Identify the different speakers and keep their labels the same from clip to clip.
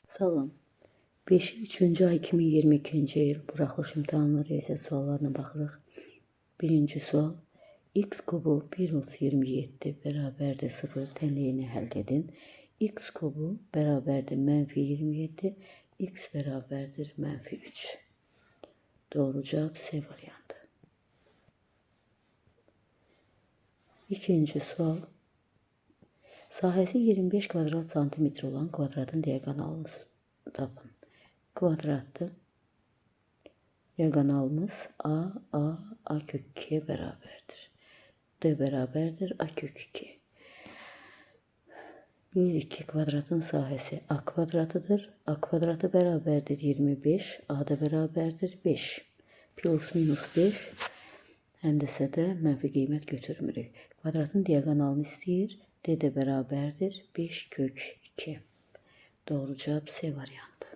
Speaker 1: Salam. 5-3-cü ay 2022-ci il buraxılış imtahanları riyaziyyat suallarına baxırıq. Birinci sual. X kubu 1+27 bərabərdir 0 tənliyini həll edin. X kubu bərabərdir -27, X bərabərdir -3. Doğru cavab C variantı. İkinci sual. Sahəsi 25 kvadrat santimetr olan kvadratın diagonalını tapın. Kvadratdır. Diagonalımız A kök 2'ye bərabərdir. D bərabərdir A kök 2. 1-2 kvadratın sahəsi A kvadratıdır. A kvadratı bərabərdir 25, A da bərabərdir 5. Plus minus 5, həndəsədə mənfi qiymət götürmürük. Kvadratın diagonalını istəyir. D də bərabərdir 5 kök 2. Doğru cavab C variantı.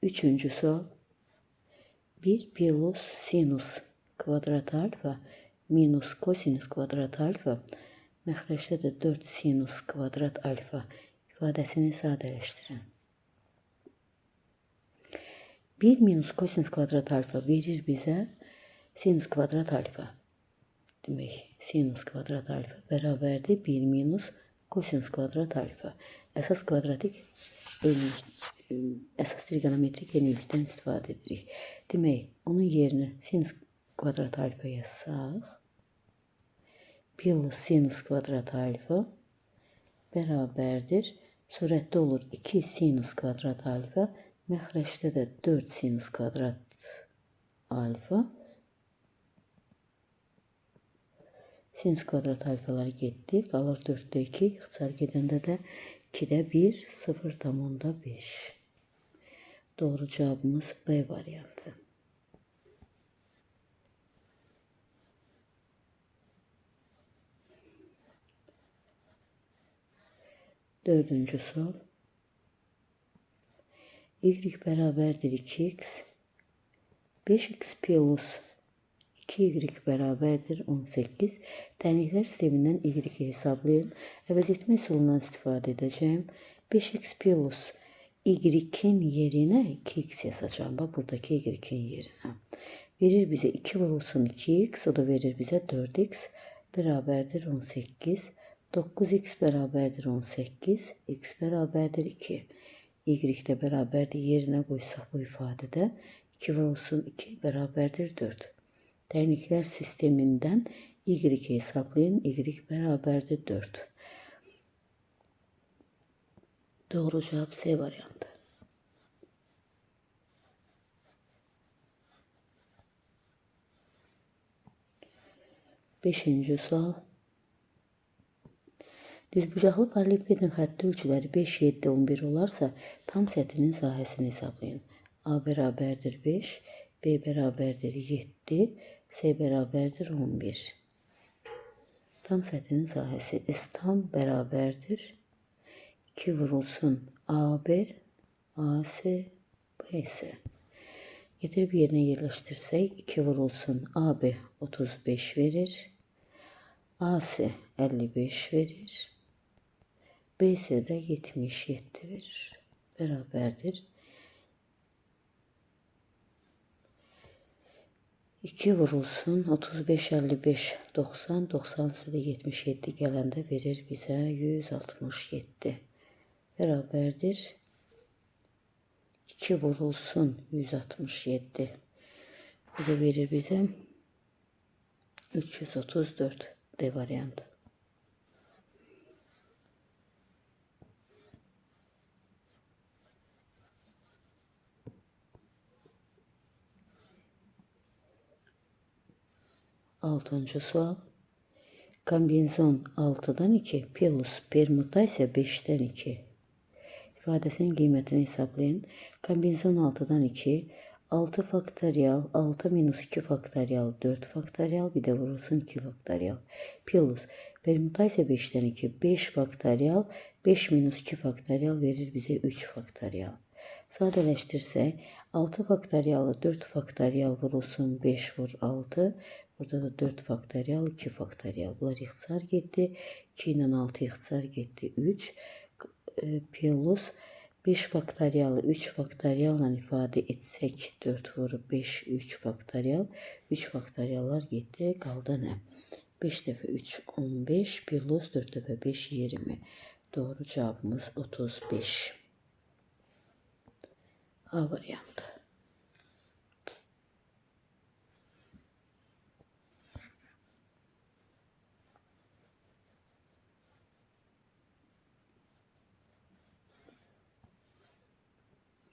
Speaker 1: Üçüncü sual. 1 plus sinus kvadrat alfa minus kosinus kvadrat alfa məxrəcdə də 4 sinus kvadrat alfa ifadəsini sadələşdirin. 1 minus kosinus kvadrat alfa verir bizə sinus kvadrat alfa. Demək, sinus kvadrat alfa bərabərdir 1 minus kosinus kvadrat alfa. Əsas kvadratik əsas trigonometrik eynilikdən istifadə edirik. Demək, onun yerinə sinus kvadrat alfa yazsaq, plus sinus kvadrat alfa bərabərdir. Surətdə olur 2 sinus kvadrat alfa, məxrəcdə də 4 sinus kvadrat alfa. Sinus kvadrat alfaları getdi, qalır 4-də 2, ixtisar gedəndə də 2-də 1, 0,5. Doğru cavabımız B variantı. Dördüncü sual. Y bərabərdir 2x, 5x plus 2y bərabərdir 18. Tənliklər sistemindən y hesablayın. Əvəz etmə üsulundan istifadə edəcəyim. 5x plus y-in yerinə 2x yazacağım. Bax, buradakı y-in yerinə. Verir bizə 2 vurulsun 2x, o da verir bizə 4x bərabərdir 18. 9x bərabərdir 18, x bərabərdir 2. Y də bərabərdir, yerinə qoysaq bu ifadədə 2 vurulsun 2 bərabərdir 4. Tənliklər sistemindən y hesablayın, y bərabərdir 4. Doğru cavab C variantı. Beşinci sual. Düzbucaqlı paralelipedin xətti ölçüləri 5, 7, 11 olarsa, tam səthinin sahəsini hesablayın. A bərabərdir 5, B bərabərdir 7, C bərabərdir 11. Tam səthinin sahəsi S tam bərabərdir 2 vurulsun AB, AC, BC. Getirib yerinə yerləşdirsək, 2 vurulsun AB 35 verir, AC 55 verir, BC də 77 verir. Bərabərdir 2 vurulsun 35, 55, 90, 90 də 77 gələndə verir bizə 167. Bərabərdir 2 vurulsun 167. Bu da verir bizə 334 D variantı. Altıncı sual. Kombinezon 6'dan 2 plus permutasiya 5'ten 2 ifadəsinin qiymətini hesablayın. Kombinezon 6'dan 2, 6 faktorial, 6 minus 2 faktorial, 4 faktorial, bir də vurulsun 2 faktorial. Plus permutasiya 5'ten 2, 5 faktorial, 5 minus 2 faktorial verir bizə 3 faktorial. Sadələşdirsək, 6 faktorialı 4 faktorial vurulsun 5 vur 6, Burada da 4 faktorial, 2 faktorial. Bunlar ixtisar getdi. 2 ilə 6 ixtisar getdi. 3 plus 5 faktorialı 3 faktorialla ifadə etsək 4 vurub 5, 3 faktorial. 3 faktoriallar getdi. Qaldı nə? 5 dəfə 3, 15 plus 4 dəfə 5, 20. Doğru cavabımız 35. A variantı.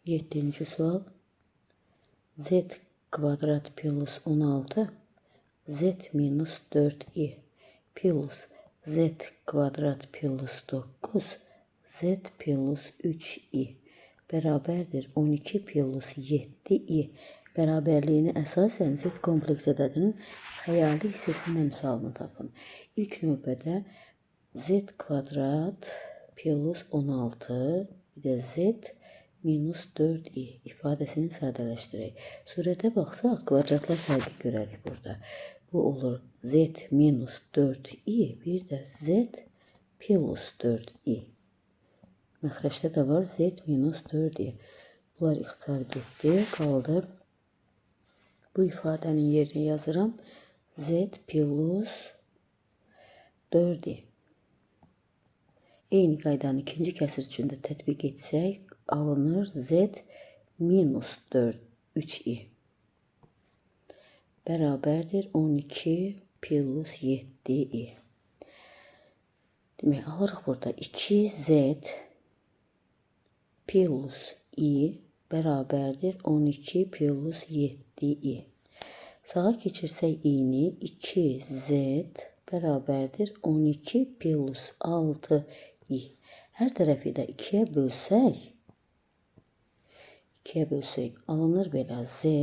Speaker 1: Yedinci sual. Z kvadrat plus 16 z minus 4i plus z kvadrat plus 9 z plus 3i bərabərdir 12 plus 7i. Bərabərliyini əsasən z kompleks ədədinin xəyali hissəsinin əmsalını tapın. İlk növbədə z kvadrat plus 16 bir də z minus 4i ifadəsini sadələşdirək. Surətə baxsaq, kvadratlar fərqi görərik burada. Bu olur z minus 4i bir də z plus 4i. Məxrəcdə də var z minus 4i. Bunlar ixtisar getdi, qaldı. Bu ifadənin yerinə yazıram z plus 4i. Eyni qaydanı ikinci kəsir üçün də tətbiq etsək, alınır z minus 3i. Bərabərdir 12 plus 7i. Demək, alırıq burada 2z plus i bərabərdir 12 plus 7i. Sağa keçirsək i'ni 2z bərabərdir 12 plus 6i. Hər tərəfi də 2'yə bölsək, alınır belə z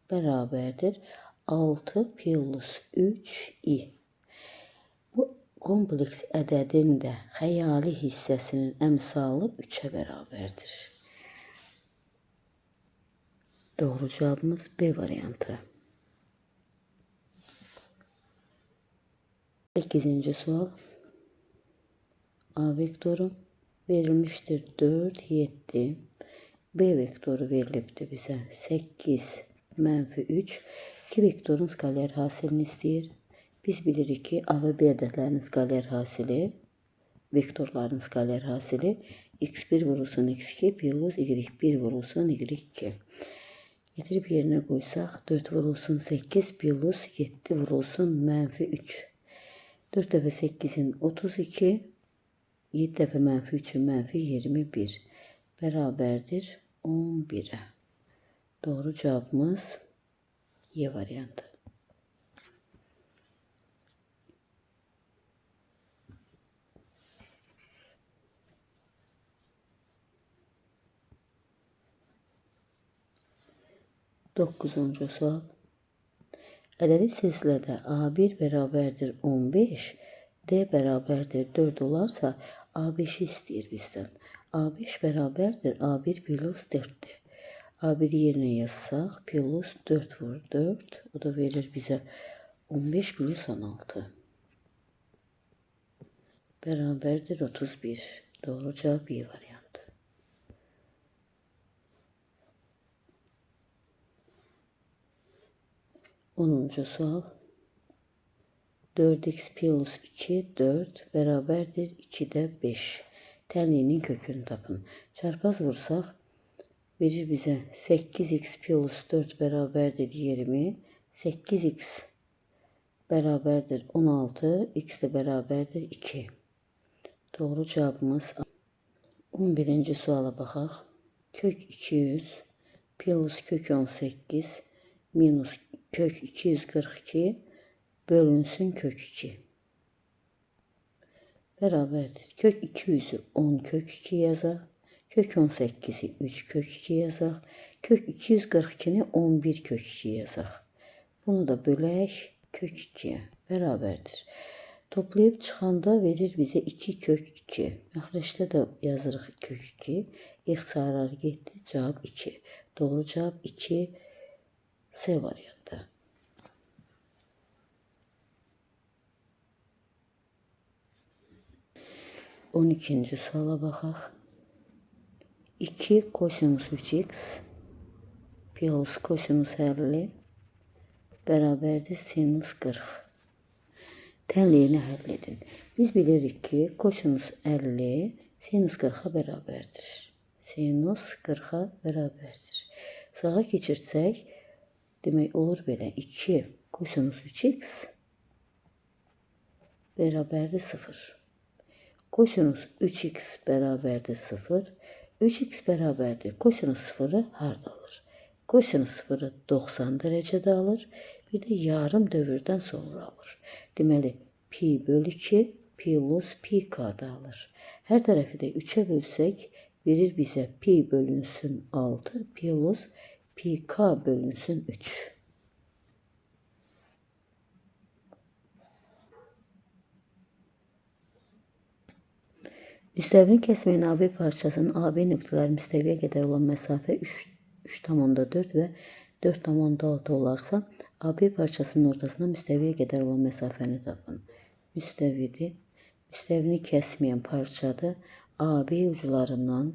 Speaker 1: bərabərdir 6 plus 3i. Bu kompleks ədədin də xəyali hissəsinin əmsalı 3'ə bərabərdir. Doğru cavabımız B variantı. 8. sual. A vektoru verilmiştir 4, 7. B vektoru verilibdir bizə 8, mənfi 3. 2 vektorun skaler hasilini istəyir. Biz bilirik ki, A və B ədədlərinin skaler hasili, vektorların skaler hasili x1 vurulsun x2 plus y1 vurulsun y2. Getirib yerinə qoysaq 4 vurulsun 8 plus 7 vurulsun mənfi 3. 4 dəfə 8'in 32, 7 dəfə mənfi 3'ün mənfi 21. Bərabərdir 11'ə. Doğru cavabımız Y variantı. Dokuzuncu sual. Ədədi silsilədə A1 bərabərdir 15, D bərabərdir 4 olarsa, A5'i istəyir bizdən. A5 bərabərdir A1 plus 4'dir. A1'i yerinə yazsaq, plus 4 vur 4, o da verir bizə 15 plus 16. Bərabərdir 31. Doğru cavab B variantı. 10. sual. 4x plus 2, 4 bərabərdir 2'də 5. Tənliyinin kökünü tapın. Çarpaz vursaq, verir bizə 8x plus 4 bərabərdir 20. 8x bərabərdir 16, x də bərabərdir 2. Doğru cavabımız 11. suala baxaq. Kök 200 plus kök 18 minus kök 242 bölünsün kök 2. Bərabərdir. Kök 200'ü 10 kök 2 yazaq. Kök 18'i 3 kök 2 yazaq. Kök 242'ni 11 kök 2 yazaq. Bunu da bölək kök 2'ye. Bərabərdir. Toplayıb çıxanda verir bizə 2 kök 2. Məxrəcdə də yazırıq kök 2. İxtisarlar getdi. Cavab 2. Doğru cavab 2. C variantı. 12-ci suala baxaq. 2 kosinus 3x plus kosinus 50 bərabərdir sinus 40. Tənliyini həll edin. Biz bilirik ki, kosinus 50 sinus 40-a bərabərdir. Sinus 40-a bərabərdir. Sağa keçirsək, demək olur belə. 2 kosinus 3x bərabərdir 0. Kosinus 3x bərabərdir 0. 3x bərabərdir. Kosinus 0-ı harda alır? Kosinus 0-ı 90 dərəcədə alır. Bir də yarım dövrdən sonra alır. Deməli, pi bölü 2 plus pi k-da alır. Hər tərəfi də 3-ə bölsək, verir bizə pi bölünsün 6 plus pi k bölünsün 3. Müstəvinin kəsməyin AB parçasının AB nöqtələri müstəviyə qədər olan məsafə 3,4 və 4,6 olarsa, AB parçasının ortasına müstəviyə qədər olan məsafəni tapın. Müstəvini kəsməyən parçadır. AB uclarından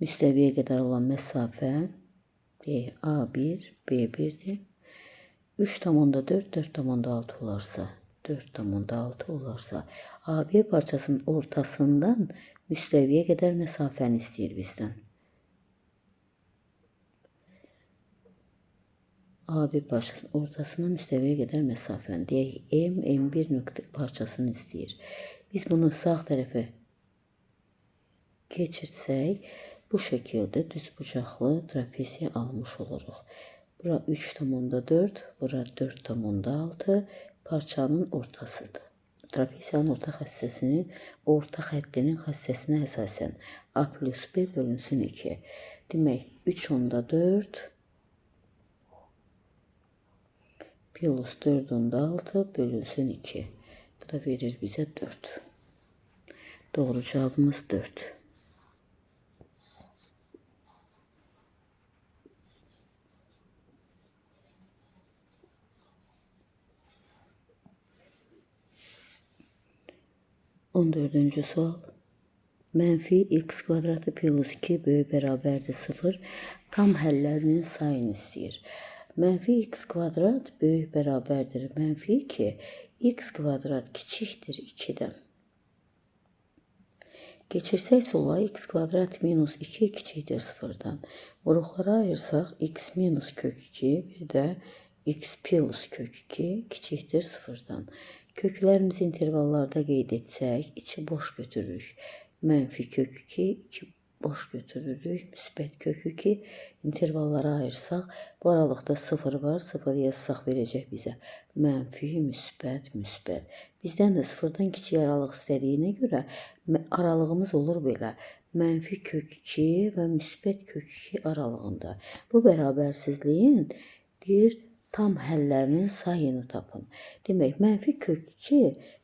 Speaker 1: müstəviyə qədər olan məsafə A1, B1'dir. 3,4, 4,6 olarsa, 4,6 olarsa, AB parçasının ortasından müstəviyə qədər məsafəni istəyir bizdən. AB parçasının ortasından müstəviyə qədər məsafəni. Deyək, M1 nöqtə parçasını istəyir. Biz bunu sağ tərəfə keçirsək, bu şəkildə düzbucaqlı trapesiya almış oluruq. Bura 3,4, bura 4,6 parçanın ortasıdır. Trapesiyanın orta xəttinin xəssəsinə əsasən A plus B bölünsün 2. Demək, 3,4 plus 4,6 bölünsün 2. Bu da verir bizə 4. Doğru cavabımız 4. On dördüncü sual. Mənfi x kvadratı plus 2 böyük bərabərdir 0. Tam həllərinin sayını istəyir. Mənfi x kvadrat böyük bərabərdir mənfi 2. X kvadrat kiçikdir 2-dən. Keçirsək sola x kvadrat minus 2 kiçikdir 0-dan. Vuruqlara ayırsaq x minus kök 2 bir də x plus kök 2 kiçikdir 0-dan. Köklərimizi intervallarda qeyd etsək, içi boş götürürük. Mənfi kök 2, 2 boş götürürük. Müsbət kök 2, intervallara ayırsaq, bu aralıqda 0 var. 0 yazsaq verəcək bizə mənfi, müsbət, müsbət. Bizdən də 0-dan kiçik aralıq istədiyinə görə aralığımız olur belə. Mənfi kök 2 və müsbət kök 2 aralığında. Bu bərabərsizliyin deyir, tam həllərinin sayını tapın. Demək, mənfi kök 2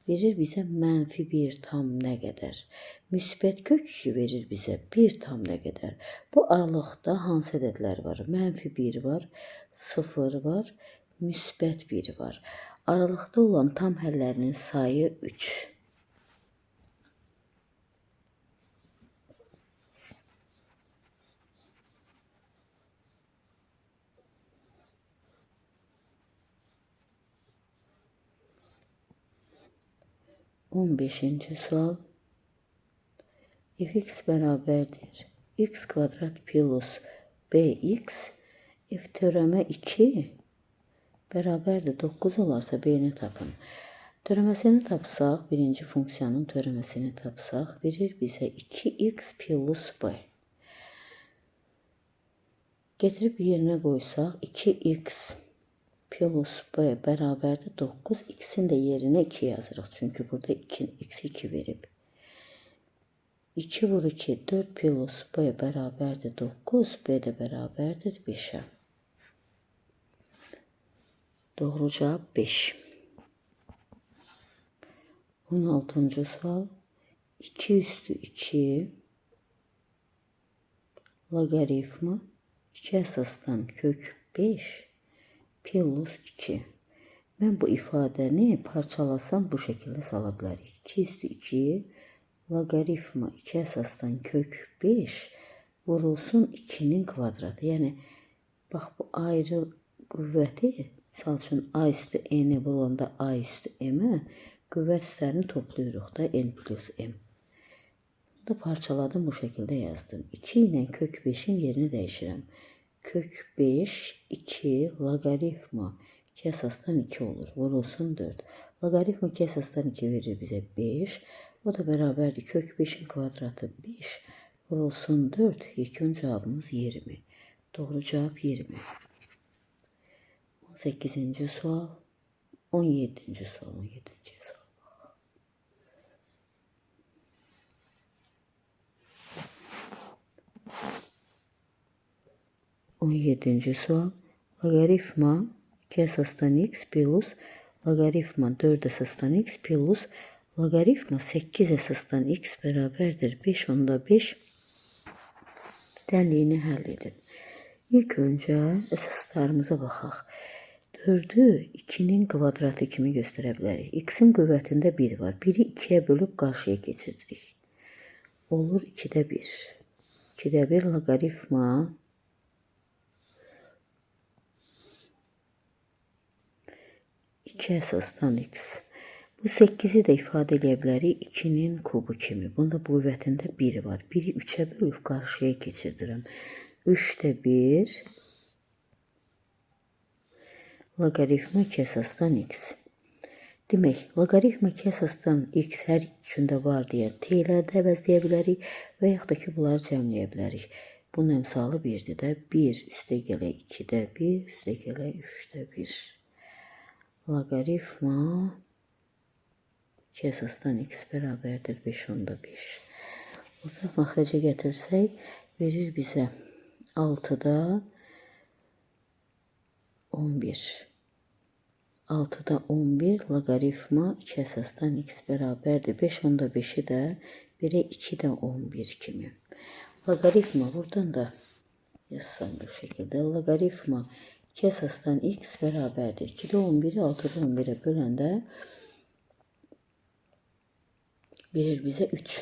Speaker 1: verir bizə mənfi 1 tam nə qədər? Müsbət kök 2 verir bizə 1 tam nə qədər? Bu aralıqda hansı ədədlər var? Mənfi 1 var, 0 var, müsbət 1 var. Aralıqda olan tam həllərinin sayı 3. On beşinci sual. Fx bərabərdir x kvadrat plus bx. F teoremi 2 bərabərdir 9 olarsa b-ni tapın. Teoreməsini tapsaq, birinci funksiyanın teoreməsini tapsaq, verir bizə 2x plus b. Getirib yerinə qoysaq, 2x plus b bərabərdir 9. İkisini də yerinə 2 yazırıq. Çünki burada x2 verib. 2 vur 2, 4 plus b bərabərdir 9. B də bərabərdir 5-ə. Doğru cavab 5. 16-cı sual. 2 üstü 2 logaritmi 2 əsasdan kök 5 plus 2. Mən bu ifadəni parçalasam bu şəkildə sala bilərik. 2 üstü 2 loqaritma 2 əsasdan kök 5 vurulsun 2'nin kvadratı. Yəni, bax bu ayrı qüvvəti, misal üçün a üstü n-i vurulanda a üstü m-ə qüvvət üstlərini toplayırıq da n plus m. Bunu da parçaladım, bu şəkildə yazdım. 2 ilə kök 5'in yerini dəyişirəm. Kök 5, 2 loqaritma 2 əsasdan 2 olur. Vurulsun 4. Loqaritma 2 əsasdan 2 verir bizə 5. O da bərabərdir. Kök 5'in kvadratı 5. Vurulsun 4. Yekun cavabımız 20. Doğru cavab 20. 18. sual. 17. sual. 17. sual. 17. sual. Logaritma 2 əsasdan x plus logaritma 4 əsasdan x plus logaritma 8 əsasdan x bərabərdir 5 onda 5 dənliyini həll edin. İlk öncə əsaslarımıza baxaq. 4'ü 2'nin kvadratı kimi göstərə bilərik. X'in qüvvətində 1 var. 1'i 2'yə bölüb qarşıya keçiririk. Olur 2'də 1. 2'də 1 logaritma 2 əsasdan x. Bu 8'i də ifadə edə bilərik 2'nin kubu kimi. Bunda qüvvətində 1 var. 1'i 3'ə bölüb qarşıya keçirdirəm. 3'də 1 logaritma 2 əsasdan x. Demək, logaritma 2 əsasdan x hər üçündə var deyə t ilə də əvəzləyə bilərik və yaxud da ki, bunları cəmləyə bilərik. Bunun əmsalı 1'dir də. 1 üstə gələ 2'də 1, üstə gələ 3'də 1. Logaritma 2 əsasdan x bərabərdir 5 onda 5. Burada məxrəcə gətirsək, verir bizə 6'da 11. 6'da 11 logaritma 2 əsasdan x bərabərdir 5 onda 5'i də 1'ə 2'də 11 kimi. Logaritma buradan da yazsam bu şəkildə. Logaritma 2 əsasdan x bərabərdir. 2'də 11'i 6'da 11'ə böləndə verir bizə 3.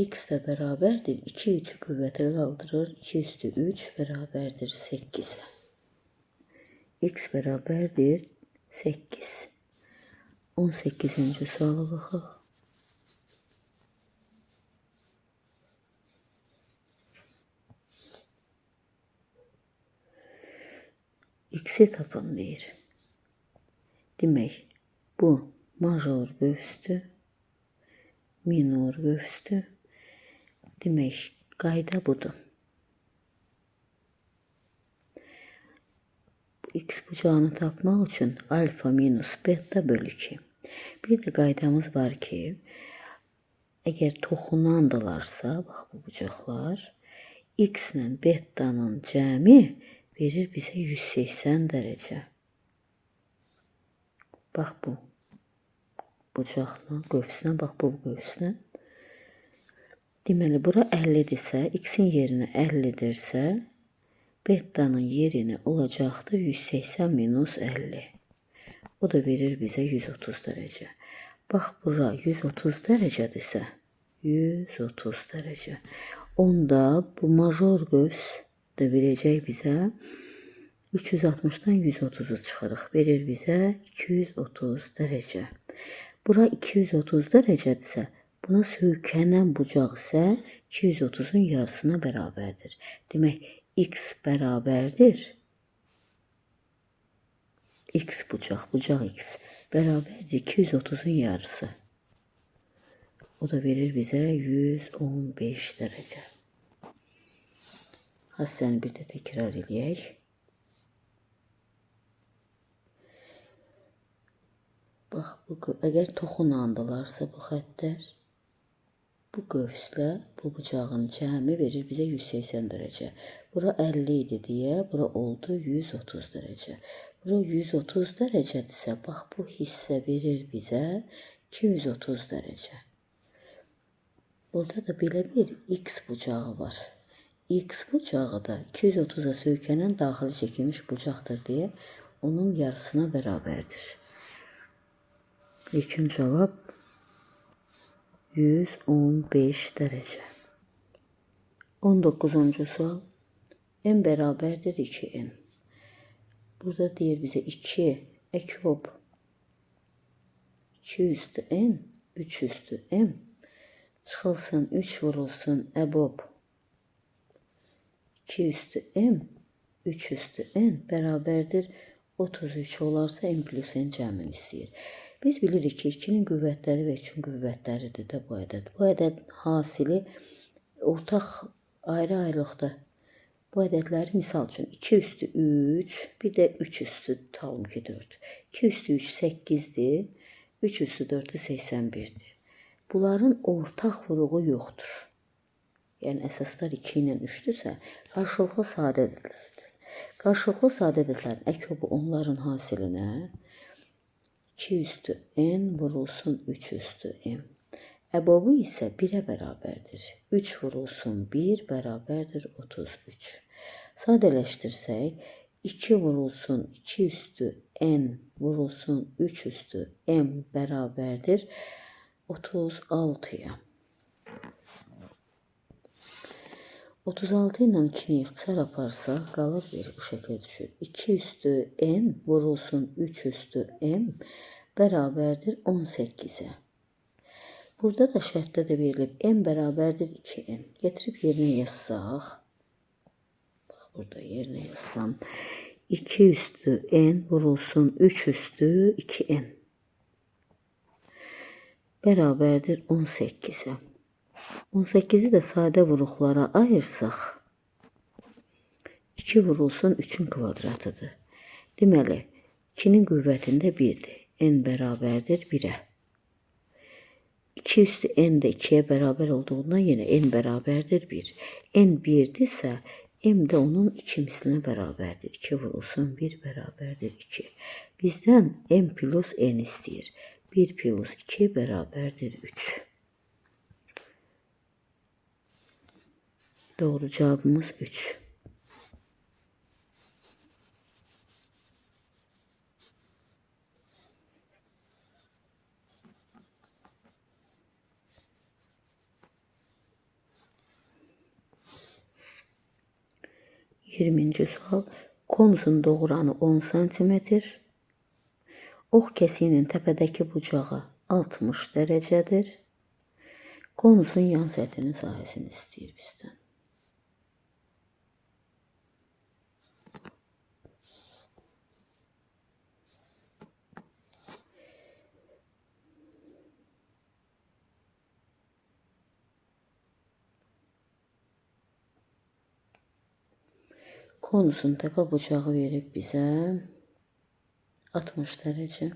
Speaker 1: X də bərabərdir. 2 3'ü qüvvətə qaldırır. 2 üstü 3 bərabərdir 8. X bərabərdir 8. 18. suala baxaq. X'i tapın deyir. Demək, bu major qövsdür, minor qövsdür. Demək, qayda budur. X bucağını tapmaq üçün alfa minus beta bölü 2. Bir də qaydamız var ki, əgər toxunandılarsa, bax bu bucaqlar, x ilə beta'nın cəmi verir bizə 180 dərəcə. Bax bu bucaqla, qövsünə, bax bu qövsünə. Deməli, bura 50'dirsə, x'in yerinə 50'dirsə, beta'nın yerinə olacaqdır 180 minus 50. O da verir bizə 130 dərəcə. Bax, bura 130 dərəcədirsə, 130 dərəcə. Onda bu major qövs da verəcək bizə 360'dan 130'u çıxırıq. Verir bizə 230 dərəcə. Bura 230 dərəcədirsə, buna söykənən bucaq isə 230'un yarısına bərabərdir. Demək, x bərabərdir. X bucaq x bərabərdir 230'un yarısı. O da verir bizə 115 dərəcə. Hassəni bir də təkrar eləyək. Bax, əgər toxunandılarsa bu xəttlər, bu qövslə bu bucağın cəmi verir bizə 180 dərəcə. Bura 50 idi deyə, bura oldu 130 dərəcə. Bura 130 dərəcədirsə, bax bu hissə verir bizə 230 dərəcə. Burada da belə bir x bucağı var. X bucağı da 230'a söykənən daxili çəkilmiş bucaqdır deyə onun yarısına bərabərdir. İlkin cavab 115 dərəcə. 19-cu sual. N bərabərdir 2n. Burada deyir bizə 2 əkob 2 üstü n, 3 üstü m. Çıxılsın 3 vurulsun əbob 2 üstü m, 3 üstü n bərabərdir 33 olarsa n plus n cəmini istəyir. Biz bilirik ki, 2-nin qüvvətləri və 3-ün qüvvətləridir də bu ədəd. Bu ədəd hasili ortaq ayrı-ayrılıqda. Bu ədədləri misal üçün 2 üstü 3, bir də 3 üstü tutalım ki 4. 2 üstü 3 8-dir, 3 üstü 4 də 81-dir. Bunların ortaq vuruğu yoxdur. Yəni əsaslar 2 ilə 3-dürsə, qarşılıqlı sadə ədədlərdir. Qarşılıqlı sadə ədədlərin əkobu onların hasilinə 2 üstü n vurulsun 3 üstü m. Əbobu isə 1-ə bərabərdir. 3 vurulsun 1 bərabərdir 33. Sadələşdirsək, 2 vurulsun 2 üstü n vurulsun 3 üstü m bərabərdir 36-ya. 36 ilə 2-ni ixtisar aparsaq, qalır bu şəklə düşür. 2 üstü n vurulsun 3 üstü m bərabərdir 18-ə. Burada da şərtdə də verilib n bərabərdir 2n. Getirib yerinə yazsaq. Bax, burada yerinə yazsam. 2 üstü n vurulsun 3 üstü 2n bərabərdir 18-ə. 18-i də sadə vuruqlara ayırsaq, 2 vurulsun 3-ün kvadratıdır. Deməli, 2-nin qüvvətində 1-dir. N bərabərdir 1-ə. 2 üstü n də 2-yə bərabər olduğundan yenə n bərabərdir 1. N 1-dirsə, m də onun 2 mislinə bərabərdir. 2 vurulsun 1 bərabərdir 2. Bizdən m plus n istəyir. 1 plus 2 bərabərdir 3. Doğru cevabımız 3. Yirminci sual. Konusun doğranı 10 cm. Ox kəsiyinin təpədəki bucağı 60 dərəcədir. Konusun yan səthinin sahəsini istəyir bizdən. Konusun təpə bucağı verib bizə 60 dərəcə.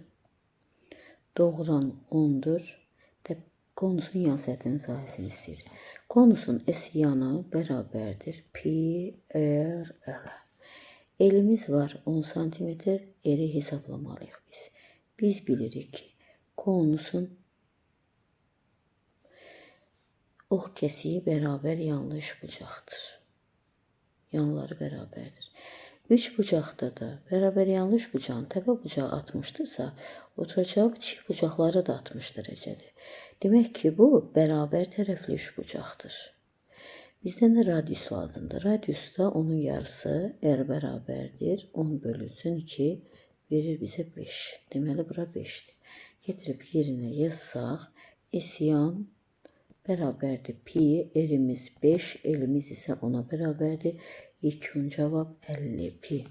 Speaker 1: Doğran 10'dur. Konusun yan səthinin sahəsini istəyir. Konusun S yanı bərabərdir pi r l. Elimiz var 10 cm. Eri hesablamalıyıq biz. Biz bilirik ki, konusun ox kəsiyi bərabər yanlış bucaqdır. Yanları bərabərdir. 3 bucaqda da bərabər yanlış bucağın təpə bucağı 60'dırsa, oturacağı bitişik bucaqları da 60 dərəcədir. Demək ki, bu bərabər tərəfli 3 bucaqdır. Bizdən də radius lazımdır. Radiusda onun yarısı r bərabərdir. 10 bölünsün 2 verir bizə 5. Deməli, bura 5'dir. Getirib yerinə yazsaq, S yan bərabərdir pi, erimiz 5, elimiz isə 10'a bərabərdir. İlkin cavab 50 pi.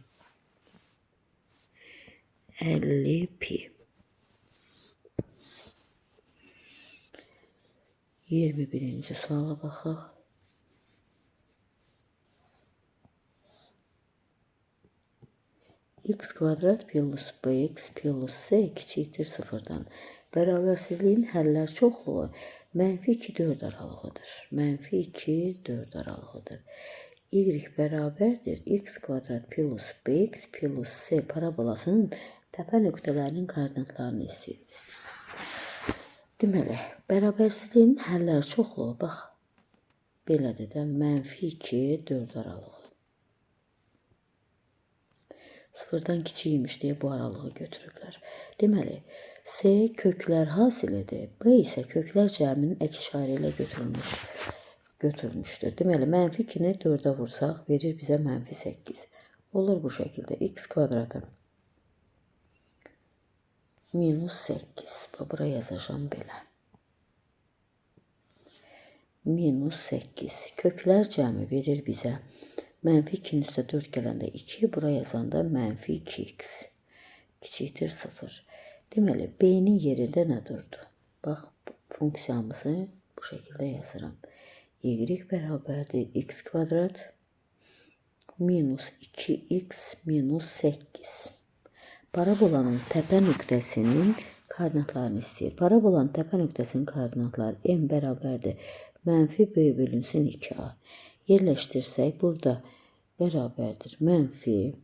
Speaker 1: 50 pi. 21. suala baxaq. X kvadrat plus bx plus c kiçikdir 0'dan. Bərabərsizliyin həllər çoxluğu mənfi 2, 4 aralığıdır. Mənfi 2, 4 aralığıdır. Y bərabərdir x kvadrat plus bx plus c parabolasının təpə nöqtələrinin koordinatlarını istəyir bizdən. Deməli, bərabərsizliyin həllər çoxluğu, bax, belədir də, mənfi 2, 4 aralığı. 0'dan kiçiymiş deyə bu aralığı götürürlər. Deməli, C köklər hasilidir. B isə köklər cəminin əks işarə ilə götürülmüşdür. Deməli, mənfi 2-ni 4-ə vursaq, verir bizə mənfi 8. Olur bu şəkildə. X kvadratı minus 8. Bura yazacağım belə. Minus 8. Köklər cəmi verir bizə. Mənfi 2-nin üstə 4 gələndə 2, bura yazanda mənfi 2x. Kiçikdir 0. Deməli, B-nin yerində nə durdu? Bax, funksiyamızı bu şəkildə yazıram. Y bərabərdir x kvadrat minus 2x minus 8. Parabolanın təpə nöqtəsinin koordinatlarını istəyir. Parabolanın təpə nöqtəsinin koordinatları m bərabərdir. Mənfi b bölünsün 2a. Yerləşdirsək, burada bərabərdir. Mənfi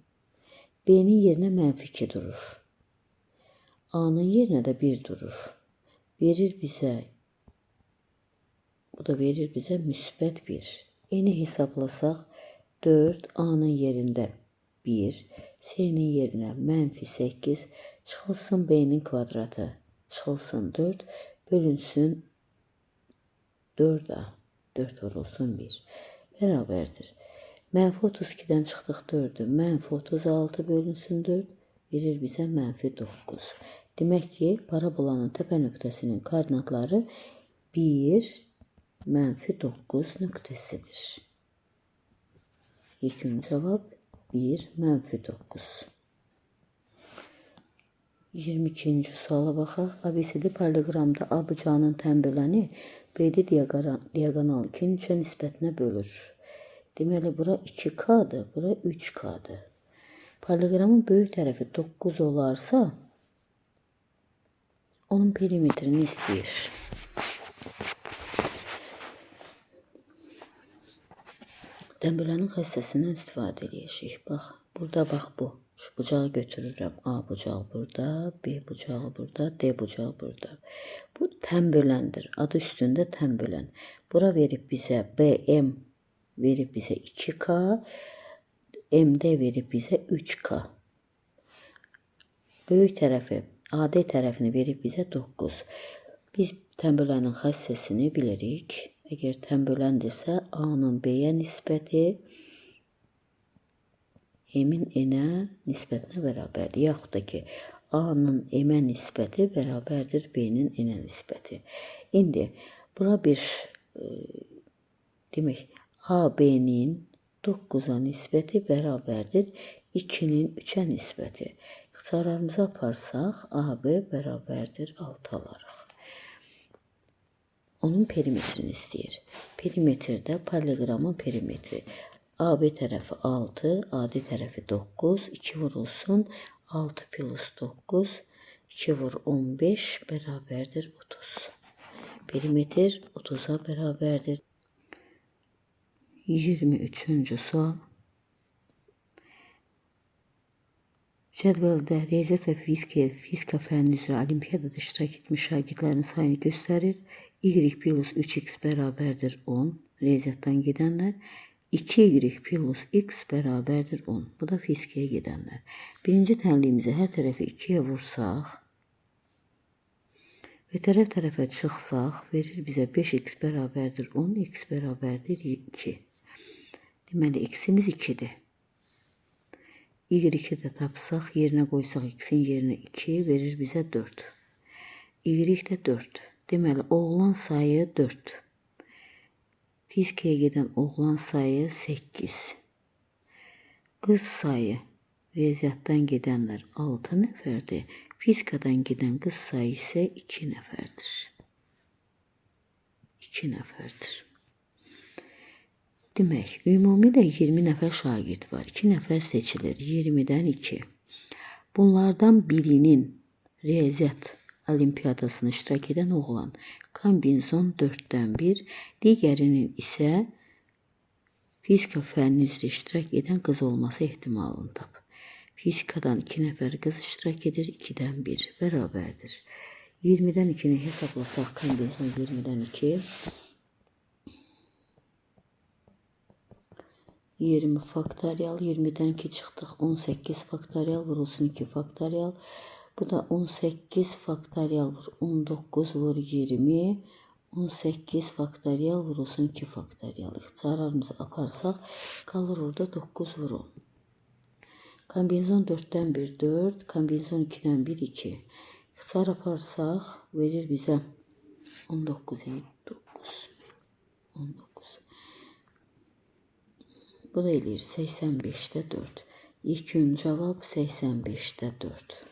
Speaker 1: b-nin yerinə mənfi 2 durur. A-nın yerinə də 1 durur. Verir bizə, bu da verir bizə müsbət 1. Eni hesablasaq, 4, A-nın yerində 1, C-nin yerinə mənfi 8, çıxılsın B-nin kvadratı, çıxılsın 4, bölünsün 4A, 4 vurulsun 1, bərabərdir. Mənfi 32-dən çıxdıq 4-ü, mənfi 36 bölünsün 4, verir bizə mənfi 9. Demək ki, parabolanın təpə nöqtəsinin koordinatları 1, mənfi 9 nöqtəsidir. Yekun cavab 1, mənfi 9. 22-ci suala baxaq. ABCD paralleqramda A bucağının tənböləni BD diagonal 2-nin 3-ə nisbətinə bölür. Deməli, bura 2K-dır, bura 3K-dır. Paralleqramın böyük tərəfi 9 olarsa, onun perimetrini istəyir. Tənbölənin xəstəsindən istifadə edəcəyik. Bax, burada bax bu. Şu bucağı götürürəm. A bucağı burada, B bucağı burada, D bucağı burada. Bu tənböləndir. Adı üstündə tənbölən. Bura verib bizə BM verib bizə 2K, MD verib bizə 3K. Böyük tərəfi, AD tərəfini verib bizə 9. Biz tənbölənin xəssəsini bilirik. Əgər tənböləndirsə, A-nın B-yə nisbəti M-in N-ə nisbətinə bərabərdir. Yaxud da ki, A-nın M-ə nisbəti bərabərdir B-nin N-ə nisbəti. İndi, bura bir, demək, A-B-nin 9-a nisbəti bərabərdir 2-nin 3-ə nisbəti. İxtisarlarımızı aparsaq, AB bərabərdir 6 alarıq. Onun perimetrini istəyir. Perimetrdə paralleqramın perimetri. AB tərəfi 6, AD tərəfi 9, 2 vurulsun, 6 plus 9, 2 vur 15 bərabərdir 30. Perimetr 30-a bərabərdir. 23-cü sual. Cədvəldə riyaziyyat və fizika fənni üzrə olimpiyadada iştirak etmiş şagirdlərin sayını göstərir. Y plus 3x bərabərdir 10. Riyaziyyatdan gedənlər. 2y plus x bərabərdir 10. Bu da fizikaya gedənlər. Birinci tənliyimizi hər tərəfi 2-yə vursaq və tərəf-tərəfə çıxsaq, verir bizə 5x bərabərdir 10, x bərabərdir 2. Deməli, x'imiz 2-dir. Y-i də tapsaq, yerinə qoysaq, x-in yerinə 2, verir bizə 4. Y də 4. Deməli, oğlan sayı 4. Fizikaya gedən oğlan sayı 8. Qız sayı, riyaziyyatdan gedənlər 6 nəfərdir. Fizikadan gedən qız sayı isə 2 nəfərdir. 2 nəfərdir. Demək, ümumidə 20 nəfər şagird var. 2 nəfər seçilir. 20-dən 2. Bunlardan birinin riyaziyyat olimpiyadasına iştirak edən oğlan kombinzon 4-dən 1, digərinin isə fizika fənni üzrə iştirak edən qız olması ehtimalını tap. Fizikadan 2 nəfər qız iştirak edir, 2-dən 1 bərabərdir. 20-dən 2-ni hesablasaq, kombinzon 20-dən 2. 20 faktorial, 20-dən 2 çıxdıq, 18 faktorial, vurulsun 2 faktorial. Bu da 18 faktorial vur 19 vur 20. 18 faktorial vurulsun 2 faktorial. İxtisarlarımızı aparsaq qalır orada 9 vur 10. Kombinezon 4'dən 1 4. Kombinezon 2'dən 1 2. İxtisar aparsaq verir bizə 19 9 19. Bu da eləyir 85'də 4. İlk gün cavab 85'də 4.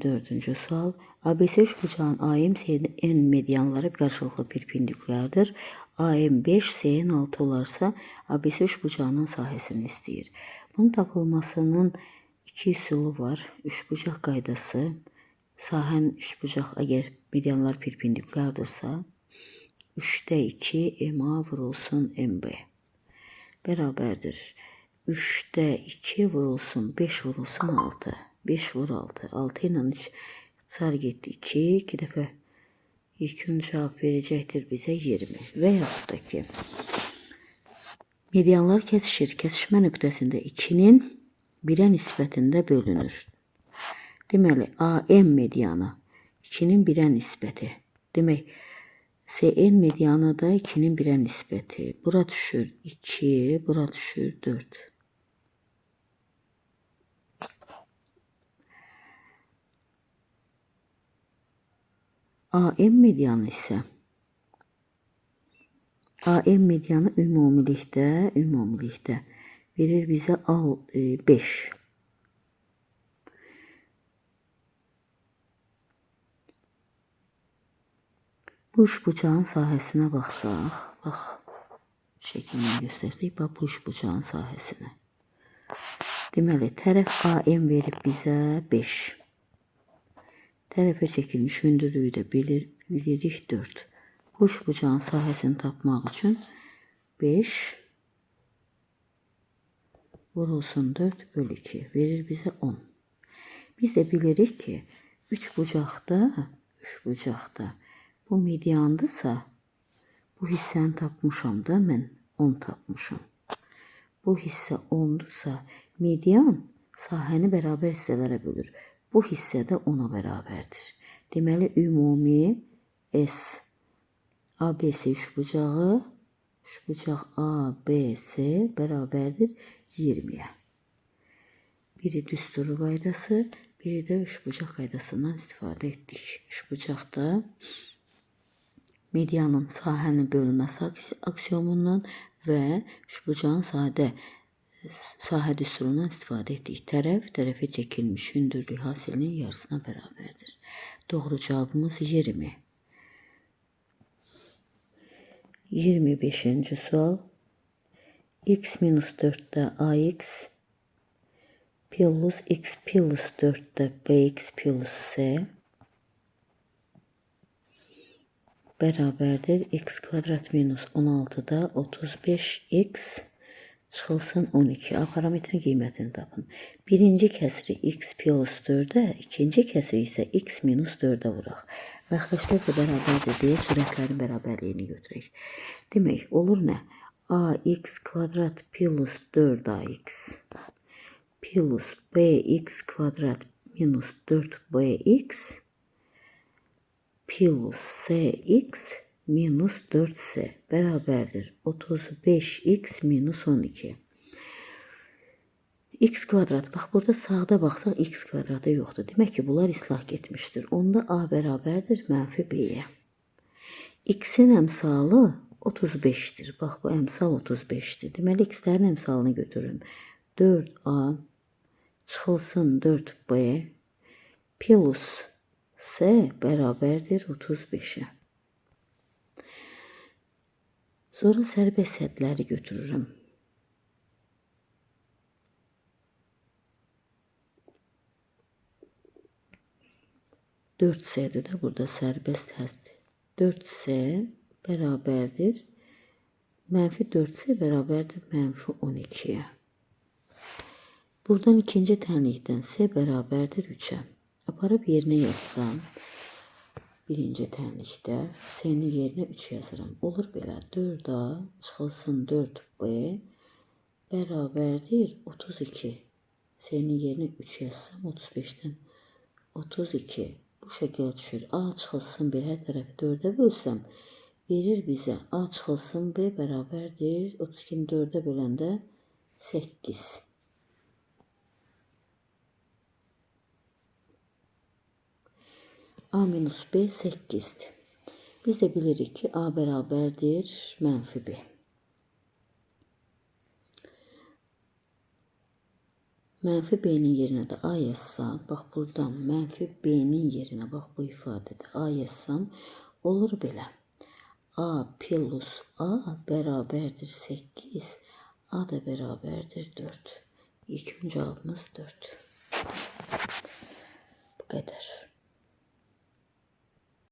Speaker 1: Dördüncü sual. ABC üçbucağın AM, CN medianları qarşılıqlı perpendikulardır. AM 5, CN 6 olarsa ABC üçbucağının sahəsini istəyir. Bunun tapılmasının iki üsulu var. Üçbucaq qaydası. Sahənin üçbucaq əgər medianlar perpendikulardırsa 3'də 2 MA vurulsun MB bərabərdir. 3'də 2 vurulsun 5 vurulsun 6. 5 vur 6. 6 ilə 3 sar getdi 2. 2 dəfə ilk gün cavab verəcəkdir bizə 20. Və yaxud da ki medianlar kəsişir. Kəsişmə nöqtəsində 2'nin 1'ə nisbətində bölünür. Deməli AM medianı 2'nin 1'ə nisbəti. Demək CN medianı da 2'nin 1'ə nisbəti. Bura düşür 2, bura düşür 4. AM medianı isə AM medianı ümumilikdə verir bizə 5. Bu üçbucağın sahəsinə baxsaq, bax şəklini göstərsək, bax bu üçbucağın sahəsinə. Deməli, tərəf AM verib bizə 5. Tərəfə çəkilmiş hündürlüyü də bilirik 4. Bu üçbucağın sahəsini tapmaq üçün 5 vurulsun 4 bölü 2 verir bizə 10. Biz də bilirik ki, üçbucaqda bu mediandırsa, bu hissəni tapmışam da mən 10 tapmışam. Bu hissə 10'dursa, median sahəni bərabər hissələrə bölür. Bu hissə də 10'a bərabərdir. Deməli, ümumi S ABC üçbucaq ABC bərabərdir 20'yə. Biri düstur qaydası, biri də üçbucaq qaydasından istifadə etdik. Üçbucaqda medianın sahəni bölünməsi aksiomundan və üçbucağın sahə düsturundan istifadə etdik. Tərəfə çəkilmiş hündürlük hasilinin yarısına bərabərdir. Doğru cavabımız 20. 25-ci sual. X minus 4'də AX plus X plus 4'də BX plus C bərabərdir. X kvadrat minus 16'da 35X çıxılsın 12. A parametrin qiymətini tapın. Birinci kəsri X plus 4'ə, ikinci kəsri isə X minus 4'ə vuraq. Məxrəclər də bərabərdir deyə sürətlərin bərabərliyini götürək. Demək, olur nə? AX kvadrat plus 4AX plus BX kvadrat minus 4BX plus CX minus 4C bərabərdir 35X minus 12. X kvadrat, bax burada sağda baxsaq X kvadratı yoxdur. Demək ki, bunlar islah getmişdir. Onda A bərabərdir mənfi B'yə. X'in əmsalı 35'dir. Bax, bu əmsal 35'dir. Deməli, X'lərin əmsalını götürürüm. 4A çıxılsın 4B plus C bərabərdir 35'ə. Sonra sərbəst hədləri götürürüm. 4C'de de burada serbest hədd. 4C bərabərdir. Mənfi 4C bərabərdir mənfi 12'yə. Buradan ikinci tənlikdən C bərabərdir 3'ə. Aparıb yerinə yazsam, birinci tənlikdə S-nin yerinə 3 yazıram. Olur belə. 4A çıxılsın 4B bərabərdir 32. S-nin yerinə 3 yazsam 35-dən 32. Bu şəkildə düşür. A çıxılsın B hər tərəfi 4-ə bölsəm, verir bizə A çıxılsın B bərabərdir 32-ni 4-ə böləndə 8. A minus B 8'dir. Biz də bilirik ki, A bərabərdir mənfi B. Mənfi B'nin yerinə də A yazsam, bax buradan mənfi B'nin yerinə, bax bu ifadədə A yazsam, olur belə. A plus A bərabərdir 8, A da bərabərdir 4. İlkin cavabımız 4. Bu qədər.